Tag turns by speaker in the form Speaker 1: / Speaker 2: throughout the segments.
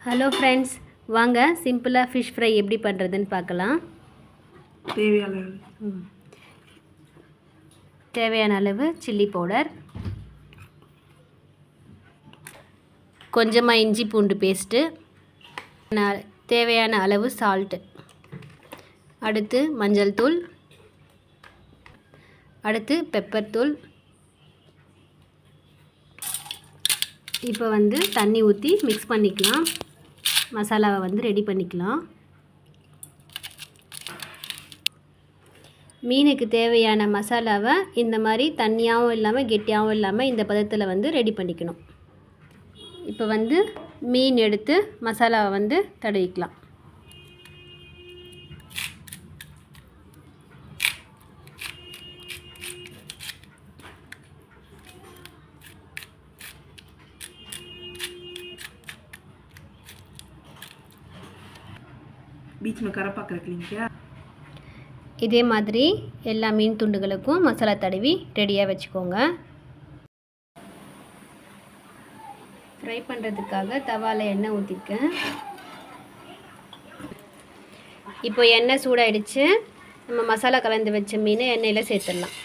Speaker 1: Hello friends, வாங்க சிம்பிளாக fish fry எப்படி பண்ணுறதுன்னு பார்க்கலாம். தேவையான அளவு சில்லி பவுடர், கொஞ்சமாக இஞ்சி பூண்டு பேஸ்ட்டு, தேவையான அளவு சால்ட்டு, அடுத்து மஞ்சள் தூள், அடுத்து பெப்பர் தூள். இப்போ தண்ணி ஊற்றி மிக்ஸ் பண்ணிக்கலாம். மசாலாவை ரெடி பண்ணிக்கலாம். மீனுக்கு தேவையான மசாலாவை இந்த மாதிரி தண்ணியாகவும் இல்லாமல் கெட்டியாகவும் இல்லாமல் இந்த பதத்தில் ரெடி பண்ணிக்கணும். இப்போ மீன் எடுத்து மசாலாவை தடவிக்கலாம்.
Speaker 2: बीच में करा पक रख लेंगे क्या?
Speaker 1: இதே மாதிரி எல்லா மீன் துண்டுகளுக்கும் மசாலா தடவி ரெடியாக வச்சுக்கோங்க. ஃப்ரை பண்ணுறதுக்காக தவாவில் எண்ணெய் ஊற்றிருக்கேன். இப்போ எண்ணெய் சூடாயிடுச்சு. நம்ம மசாலா கலந்து வச்ச மீனை எண்ணெயில் சேர்த்துடலாம்.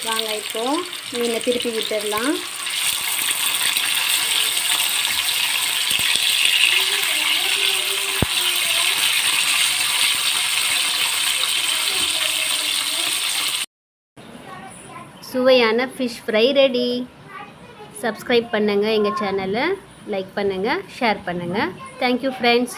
Speaker 1: வாங்க இப்போது மீனை திருப்பி விட்டுடலாம். சுவையான ஃபிஷ் ஃப்ரை ரெடி. சப்ஸ்கிரைப் பண்ணுங்கள், எங்கள் சேனலை லைக் பண்ணுங்கள், ஷேர் பண்ணுங்கள். Thank you friends.